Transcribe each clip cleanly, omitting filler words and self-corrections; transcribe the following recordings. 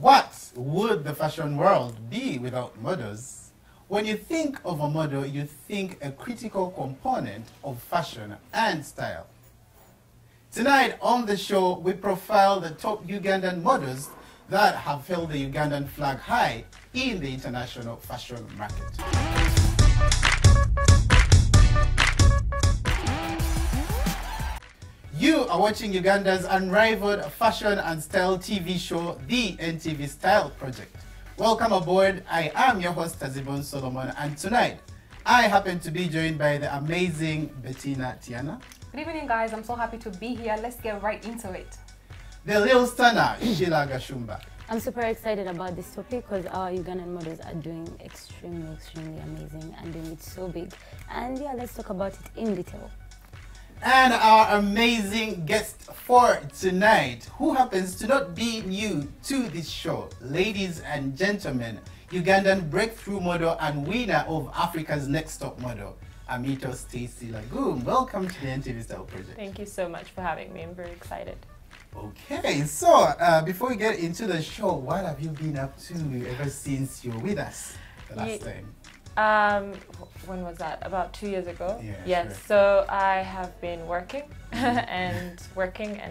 What would the fashion world be without models? When you think of a model, you think a critical component of fashion and style. Tonight on the show, we profile the top Ugandan models that have held the Ugandan flag high in the international fashion market. You are watching Uganda's unrivaled fashion and style TV show, the NTV Style Project. Welcome aboard. I am your host, Tazibon Solomon, and tonight I happen to be joined by the amazing Bettina Tiana. Good evening, guys. I'm so happy to be here. Let's get right into it. The Lil Stunner, Sheila Gashumba. I'm super excited about this topic because our Ugandan models are doing extremely amazing and doing it so big. And yeah, let's talk about it in detail. And our amazing guest for tonight, who happens to not be new to this show, ladies and gentlemen, Ugandan breakthrough model and winner of Africa's Next Top Model, Amito Stacey Lagoon. Welcome to the NTV Style Project. Thank you so much for having me. I'm very excited. Okay, so before we get into the show, what have you been up to ever since you were with us the last time? When was that? About 2 years ago? Yeah, yes. sure. So I have been working and working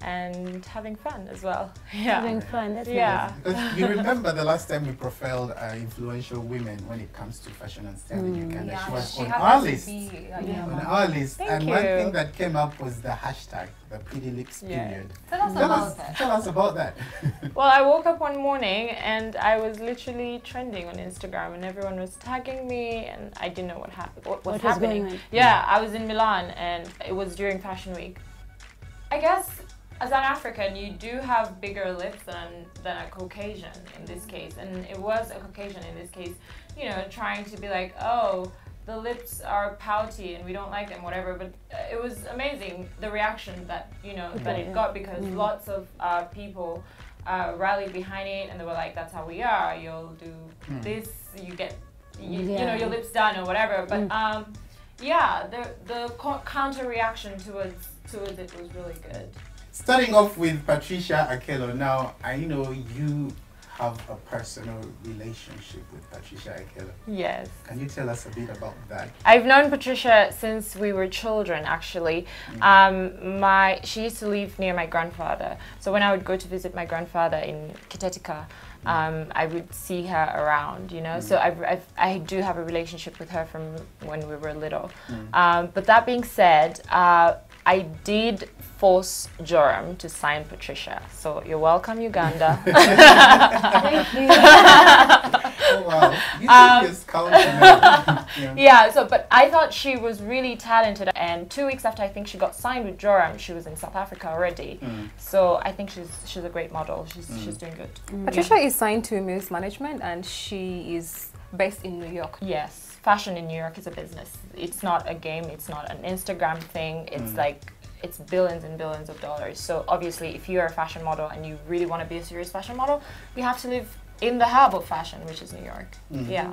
and having fun as well. Yeah. Having fun, that's yeah. Because you remember the last time we profiled influential women when it comes to fashion and style in Uganda. Yeah, she was she on happens our to list. be, On our list. Thank and you. one thing that came up was the hashtag, the pretty lips Yeah. period. Tell us about it. Tell us about that. Well, I woke up one morning and I was literally trending on Instagram and everyone was tagging me and I didn't know what happened. What was happening? going on? Yeah, I was in Milan and it was during Fashion Week. I guess as an African, you do have bigger lips than a Caucasian in this case, and it was a Caucasian in this case, you know, trying to be like, oh, the lips are pouty and we don't like them, whatever. But it was amazing the reaction that that it got, because lots of people rallied behind it and they were like, that's how we are. You'll do this, you get you know, your lips done or whatever. But yeah, the counter reaction towards it was really good. Starting off with Patricia Akello. Now, I know you have a personal relationship with Patricia Akello. Yes. Can you tell us a bit about that? I've known Patricia since we were children, actually. She used to live near my grandfather. So when I would go to visit my grandfather in Kitetika, I would see her around, you know. So I do have a relationship with her from when we were little. But that being said, I did force Joram to sign Patricia. So you're welcome, Uganda. Thank you. Oh, wow. You think you're scouting. Yeah, but I thought she was really talented, and 2 weeks after I think she got signed with Joram, she was in South Africa already. So I think she's a great model. She's doing good. Patricia is signed to Muse Management and she is based in New York. Yes. Fashion in New York is a business. It's not a game. It's not an Instagram thing. It's like, it's billions and billions of dollars. So obviously, if you're a fashion model and you really want to be a serious fashion model, you have to live in the hub of fashion, which is New York. Yeah.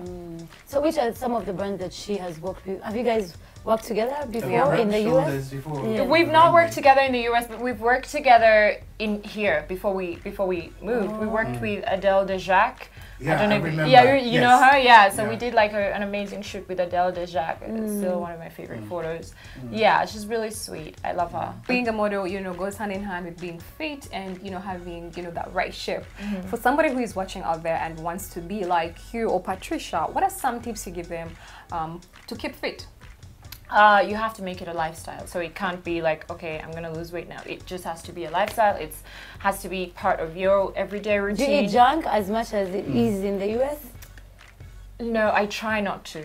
So which are some of the brands that she has worked with? Have you guys worked together before in the US? Yeah. We've not worked together in the US, but we've worked together in here before we moved. We worked with Adele Dejac. Yeah, I don't know I if remember. you know her? Yeah, so Yeah. we did like an amazing shoot with Adele Dejac. It's still one of my favorite photos. Yeah, she's really sweet. I love her. Being a model, goes hand in hand with being fit and, having, that right shape. For somebody who is watching out there and wants to be like you or Patricia, what are some tips you give them to keep fit? You have to make it a lifestyle. So it can't be like, okay, I'm gonna lose weight now. It just has to be a lifestyle. It has to be part of your everyday routine. Do you eat junk as much as it is in the US? No, I try not to.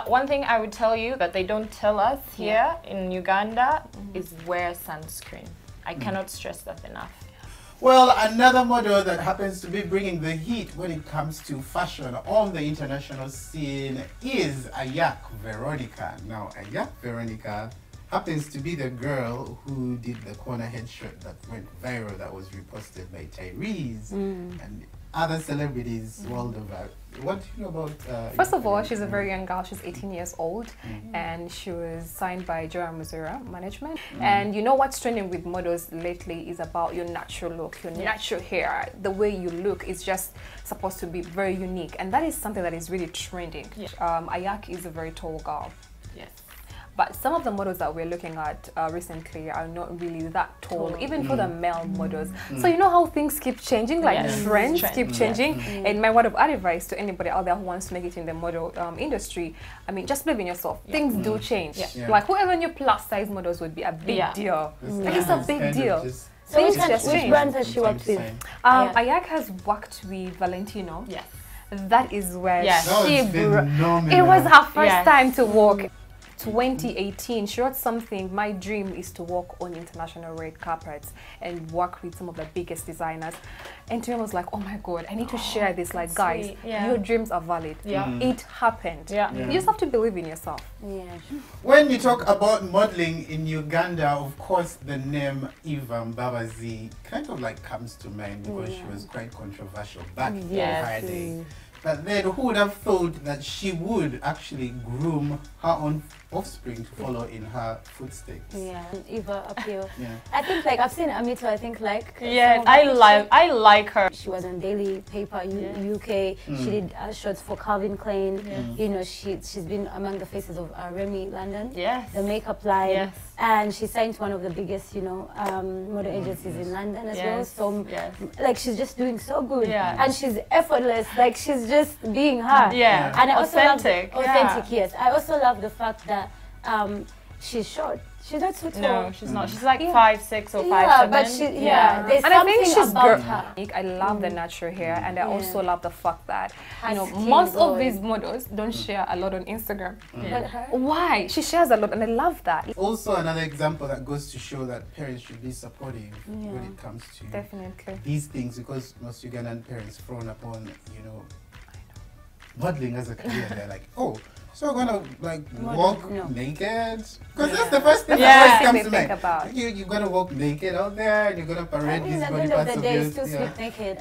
One thing I would tell you that they don't tell us here in Uganda is wear sunscreen. I cannot stress that enough. Well, another model that happens to be bringing the heat when it comes to fashion on the international scene is Ayak Veronica. Now, Ayak Veronica happens to be the girl who did the corner headshot that went viral, that was reposted by Tyrese and other celebrities world over. What do you know about First of all, she's a very young girl. She's 18 years old, and she was signed by Joram Muzura Management. And you know what's trending with models lately is about your natural look, your natural hair. The way you look is just supposed to be very unique, and that is something that is really trending. Ayak is a very tall girl. Yes. But some of the models that we're looking at recently are not really that tall, even for the male models. So you know how things keep changing, like trends keep changing. And my word of advice to anybody out there who wants to make it in the model industry, I mean, just believe in yourself. Things do change. Like whoever knew plus size models would be a big deal. Like it's a big deal. So which brands has she worked with? Ayak has worked with Valentino. Yes. That is where she it was her first time to walk. 2018, she wrote something, my dream is to walk on international red carpets and work with some of the biggest designers. And Tim was like, oh my god, I need to share this, like, guys, your dreams are valid. It happened. You just have to believe in yourself. When you talk about modeling in Uganda, of course the name Eva Mbabazi kind of like comes to mind because she was quite controversial back in her day. But then who would have thought that she would actually groom her own offspring to follow in her footsteps? Eva appeal. I think like I've seen Amito, I think like I like her. She was on Daily Paper UK. She did shots for Calvin Klein. You know, she's been among the faces of Remy London. The makeup line. And she signed to one of the biggest, you know, model agencies in London as well. So like she's just doing so good. And she's effortless. Like she's just being her. And I also authentic. Yes. I also love the fact that she's short. She's not so tall. No, she's not. She's like 5'6" or 5'7". But she, there's and I think something she's about her. I love the natural hair, and I also love the fact that you know most of these models don't share a lot on Instagram. But her, why? She shares a lot, and I love that. Also, another example that goes to show that parents should be supportive when it comes to these things, because most Ugandan parents frown upon, you know, modeling as a career. They're like, oh, so we're gonna like walk naked? Because that's the first thing that comes to mind. You're gonna walk naked out there and you're gonna parade these body parts of yours. Still sleep naked.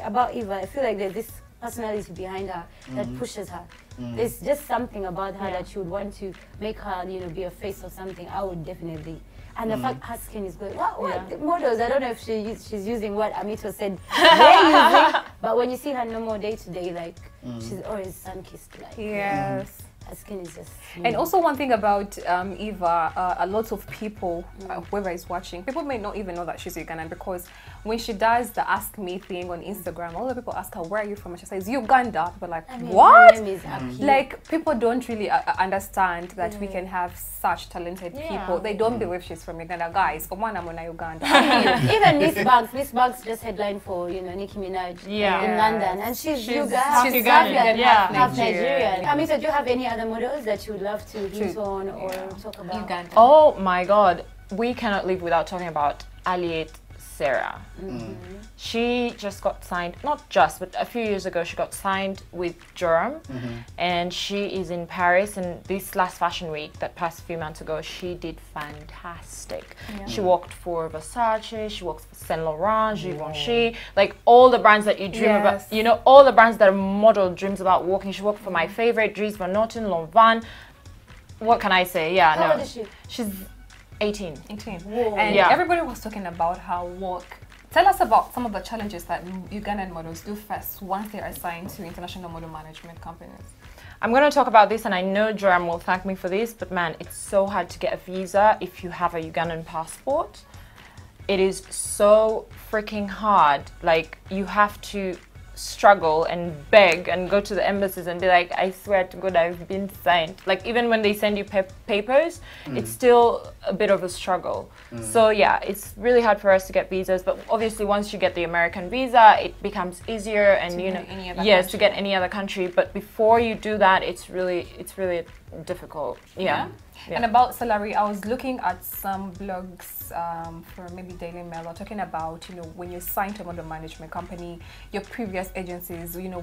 About Eva, I feel like there's this personality behind her that pushes her. There's just something about her that you would want to make her, you know, be a face or something. I would definitely. And the fact her skin is good. What models? I don't know if she's using what Amito said they're using, but when you see her normal day to day, like she's always sun-kissed. Like, her skin is just smooth. And also one thing about Eva, a lot of people, whoever is watching, people may not even know that she's Ugandan, because when she does the Ask Me thing on Instagram, all the people ask her, where are you from? And she says, Uganda. People are like, what? Like, people don't really understand that we can have such talented people. They don't believe she's from Uganda. Guys, Uganda. Even Miss Bugs just headlined for, you know, Nicki Minaj in London. And she's Ugandan, half Nigerian. Amita, do you have any other models that you would love to hint on or talk about? Uganda. Oh my god, we cannot live without talking about Aliette Sarah. She just got signed, not just, but a few years ago she got signed with Joram, and she is in Paris, and this last fashion week that passed a few months ago, she did fantastic. She worked for Versace, she worked for Saint Laurent, Givenchy, like all the brands that you dream about, you know, all the brands that a model dreams about working. She worked for my favorite, Dries Van Noten, Lanvin. What can I say? How old is she? She's 18. And everybody was talking about her work. Tell us about some of the challenges that Ugandan models do face once they are assigned to international model management companies. I'm going to talk about this, and I know Joram will thank me for this, but man, it's so hard to get a visa if you have a Ugandan passport. It is so freaking hard. Like, you have to struggle and beg and go to the embassies and be like, I swear to God, I've been signed. Like, even when they send you papers, it's still a bit of a struggle. So yeah, it's really hard for us to get visas, but obviously once you get the American visa, it becomes easier, and you know, to get any other country. But before you do that, it's really difficult. Yeah. And about salary, I was looking at some blogs for maybe Daily Mail are talking about, you know, when you sign to a model management company, your previous agencies, you know,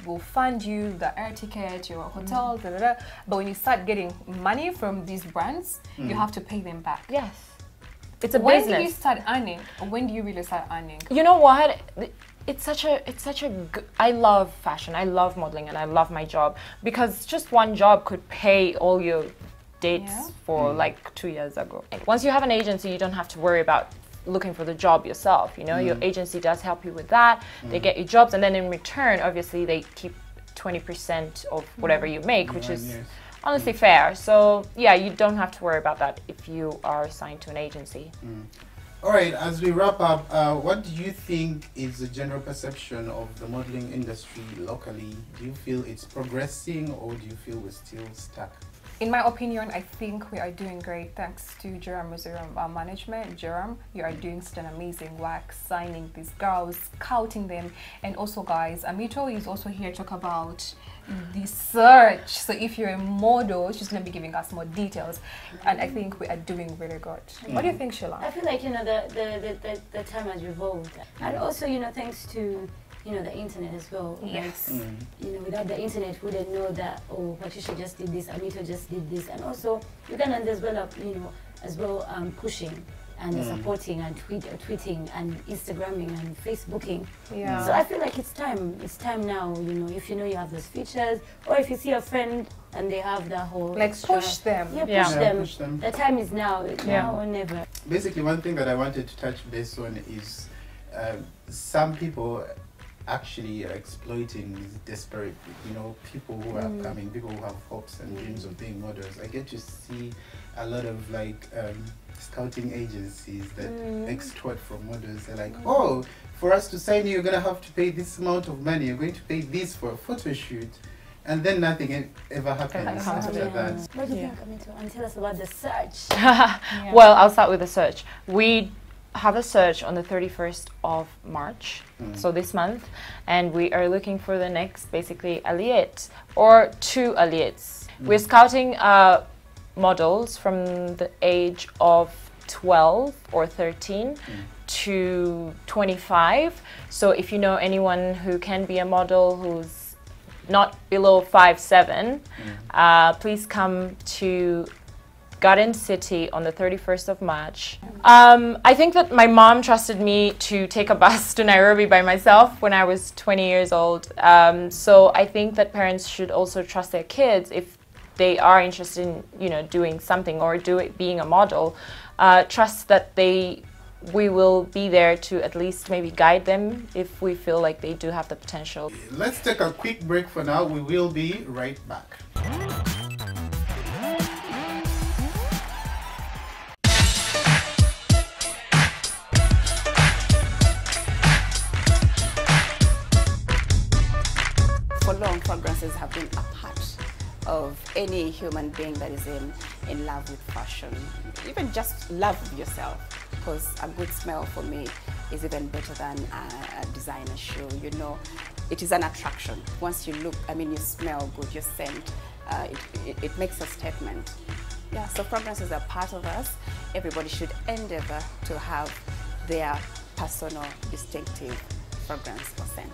will fund you the air ticket, your hotel, but when you start getting money from these brands, you have to pay them back. Yes. It's a When business. do you start earning? When do you really start earning? You know what? I love fashion, I love modeling, and I love my job, because just one job could pay all your dates for like 2 years ago. Once you have an agency, you don't have to worry about looking for the job yourself. You know, your agency does help you with that. They get you jobs, and then in return, obviously, they keep 20% of whatever you make, which is honestly fair. So yeah, you don't have to worry about that if you are assigned to an agency. All right, as we wrap up, what do you think is the general perception of the modeling industry locally? Do you feel it's progressing, or do you feel we're still stuck? In my opinion, I think we are doing great thanks to Jerome Museum management. Jerome, you are doing such an amazing work, signing these girls, scouting them, and also guys, Amito is also here to talk about the search. So if you're a model, she's going to be giving us more details, and I think we are doing really good. What do you think, Sheila? I feel like, you know, the time has revolved, and also, you know, thanks to, you know, the internet as well. Yes. Like, you know, without the internet, we wouldn't know that, oh, Patricia just did this, Amito just did this. And also, Ugandans as well are, you know, as well pushing and supporting and tweeting and Instagramming and Facebooking. Yeah. So I feel like it's time now, you know, if you know you have those features, or if you see a friend and they have that whole Like extra, push them. Yeah, Push them. The time is now, now or never. Basically, one thing that I wanted to touch base on is some people actually are exploiting these desperate, you know, people who are coming, people who have hopes and dreams of being models. I get to see a lot of like scouting agencies that extort from models. They're like, oh, for us to sign you, you're going to have to pay this amount of money. You're going to pay this for a photo shoot. And then nothing ever happens after that. What do you think, Amito? And tell us about the search. Well, I'll start with the search. We have a search on the 31st of March, so this month, and we are looking for the next, basically, Aliyet or 2 Aliyets. We're scouting models from the age of 12 or 13 to 25. So if you know anyone who can be a model who's not below 5'7", please come to Garden City on the 31st of March. I think that my mom trusted me to take a bus to Nairobi by myself when I was 20 years old. So I think that parents should also trust their kids if they are interested in, you know, doing something or being a model. Trust that we will be there to at least maybe guide them if we feel like they do have the potential. Let's take a quick break for now. We will be right back. For long, fragrances have been a part of any human being that is in love with fashion. Even just love yourself, because a good smell for me is even better than a designer shoe. You know, it is an attraction. Once you look, I mean, you smell good, your scent, it makes a statement. Yeah, so fragrances are part of us. Everybody should endeavor to have their personal, distinctive fragrance or scent.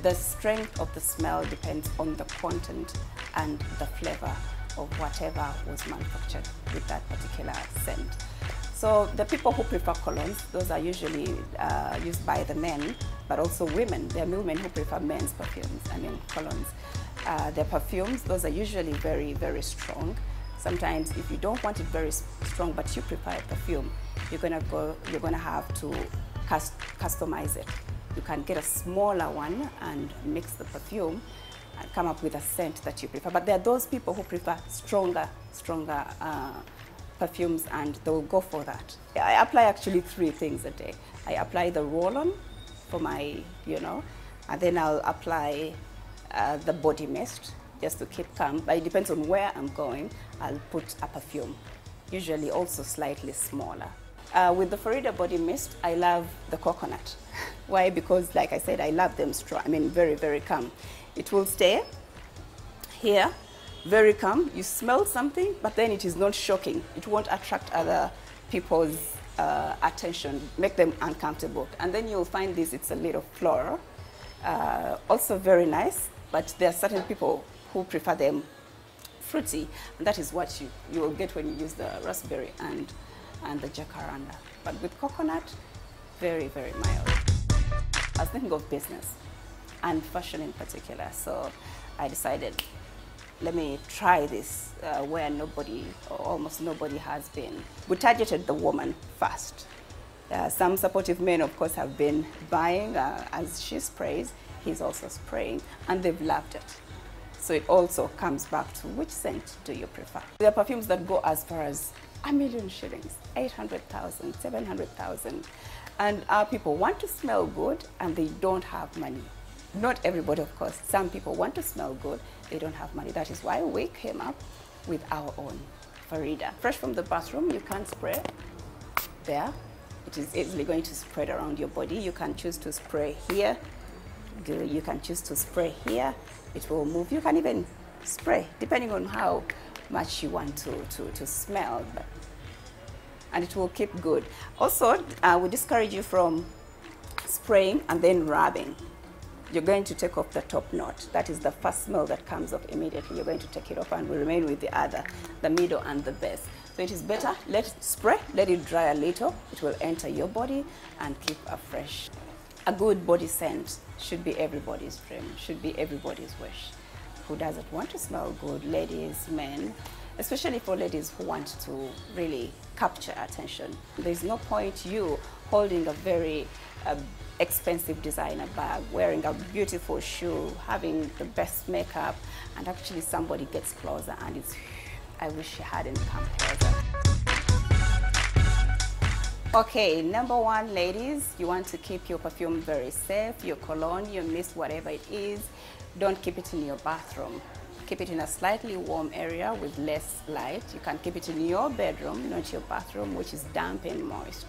The strength of the smell depends on the content and the flavor of whatever was manufactured with that particular scent. So the people who prefer colognes, those are usually used by the men, but also women. There are women who prefer men's perfumes, I mean colognes. Their perfumes, those are usually very, very strong. Sometimes if you don't want it very strong, but you prefer a perfume, you're gonna have to customize it. You can get a smaller one and mix the perfume and come up with a scent that you prefer. But there are those people who prefer stronger perfumes, and they will go for that. I apply actually 3 things a day. I apply the roll-on for my, you know, and then I'll apply the body mist just to keep calm. But it depends on where I'm going. I'll put a perfume, usually also slightly smaller. With the Faridah body mist, I love the coconut. Why? Because, like I said, I love them strong. I mean, very, very calm. It will stay here, very calm. You smell something, but then it is not shocking. It won't attract other people's attention, make them uncomfortable. And then you'll find this, it's a little floral. Also very nice, but there are certain people who prefer them fruity, and that is what you will get when you use the raspberry and the jacaranda. But with coconut, very, very mild. I was thinking of business and fashion in particular, so I decided, let me try this where nobody, or almost nobody has been. We targeted the woman first. Some supportive men, of course, have been buying. As she sprays, he's also spraying, and they've loved it. So it also comes back to which scent do you prefer. There are perfumes that go as far as 1,000,000 shillings, 800,000, 700,000. And our people want to smell good and they don't have money. Not everybody, of course. Some people want to smell good, they don't have money. That is why we came up with our own Faridah. Fresh from the bathroom, you can spray there. It is easily going to spread around your body. You can choose to spray here. You can choose to spray here. It will move. You can even spray, depending on how much you want to smell. And it will keep good. Also, we discourage you from spraying and then rubbing. You're going to take off the top knot. That is the first smell that comes off immediately. You're going to take it off and we remain with the other, the middle and the base. So it is better, let it spray, let it dry a little. It will enter your body and keep afresh. A good body scent should be everybody's dream, should be everybody's wish. Who doesn't want to smell good? Ladies, men, especially for ladies who want to really capture attention. There's no point you holding a very expensive designer bag, wearing a beautiful shoe, having the best makeup, and actually somebody gets closer and it's, I wish she hadn't come closer. Okay, number one, ladies, you want to keep your perfume very safe, your cologne, your mist, whatever it is, don't keep it in your bathroom. Keep it in a slightly warm area with less light. You can keep it in your bedroom, not your bathroom, which is damp and moist.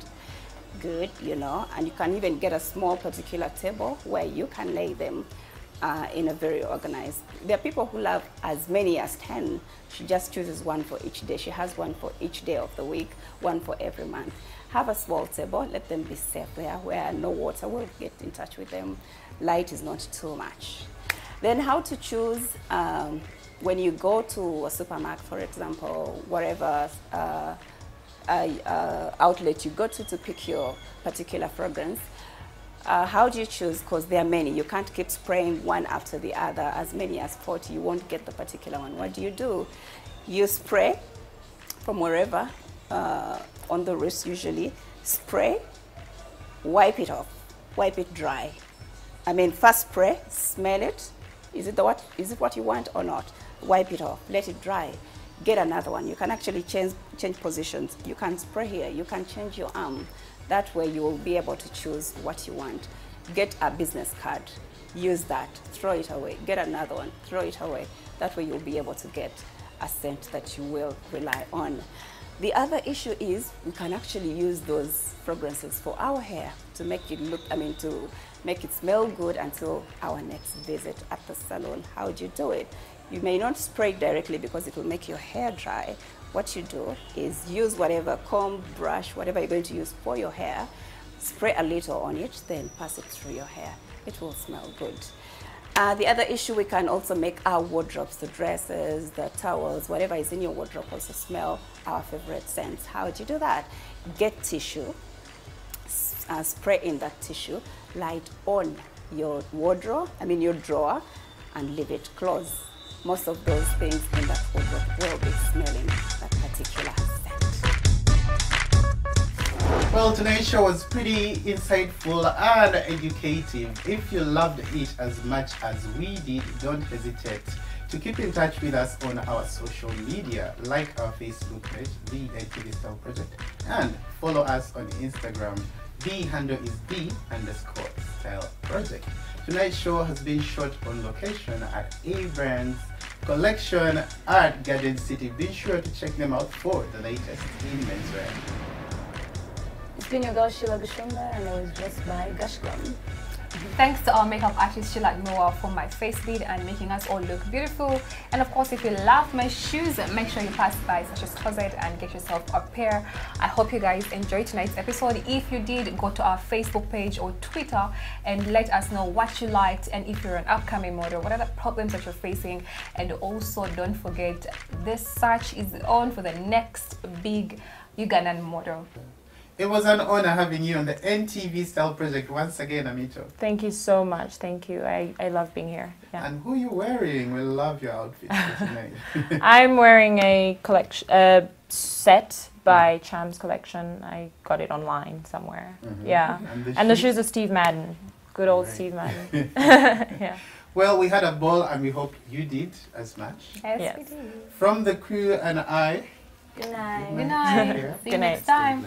Good, you know, and you can even get a small particular table where you can lay them in a very organized. There are people who love as many as 10. She just chooses one for each day. She has one for each day of the week, one for every month. Have a small table, let them be safe there where no water will get in touch with them. Light is not too much. Then how to choose when you go to a supermarket, for example, whatever outlet you go to pick your particular fragrance. How do you choose? Because there are many. You can't keep spraying one after the other, as many as 40. You won't get the particular one. What do? You spray from wherever, on the wrist usually. Spray, wipe it off, wipe it dry. I mean, first spray, smell it. Is it what you want or not? Wipe it off, let it dry. Get another one. You can actually change positions. You can spray here, you can change your arm. That way you will be able to choose what you want. Get a business card, use that, throw it away. Get another one, throw it away. That way you'll be able to get a scent that you will rely on. The other issue is we can actually use those fragrances for our hair to make it look, to make it smell good until our next visit at the salon. How do you do it? You may not spray it directly because it will make your hair dry. What you do is use whatever comb, brush, whatever you're going to use for your hair, spray a little on it, then pass it through your hair. It will smell good. The other issue, we can also make our wardrobes, the dresses, the towels, whatever is in your wardrobe also smell our favorite scents. How do you do that? Get tissue, spray in that tissue, light on your wardrobe, your drawer, and leave it closed. Most of those things in that wardrobe will be smelling that particular scent. Well, tonight's show was pretty insightful and educative. If you loved it as much as we did, don't hesitate to keep in touch with us on our social media, like our Facebook page, The TV Style Project, and follow us on Instagram. The handle is the_style project. Tonight's show has been shot on location at A-Brand's collection at Garden City. Be sure to check them out for the latest in menswear. It's been your girl Sheila Gashumba, and I was dressed by Gashgum. Thanks to our makeup artist Sheila Noah for my face bead and making us all look beautiful. And of course, if you love my shoes, make sure you pass by Sasha's Closet and get yourself a pair. I hope you guys enjoyed tonight's episode. If you did, go to our Facebook page or Twitter and let us know what you liked, and if you're an upcoming model, what are the problems that you're facing. And also don't forget, this search is on for the next big Ugandan model. It was an honor having you on the NTV Style Project once again, Amito. Thank you so much. Thank you. I love being here. Yeah. And who are you wearing? We love your outfit for tonight. I'm wearing a set by Cham's Collection. I got it online somewhere. Yeah. And the shoes are Steve Madden. Good old Steve Madden. Yeah. Well, we had a ball and we hope you did as much. Yes, we did. From the crew and I. Good night. Good night. See you next time.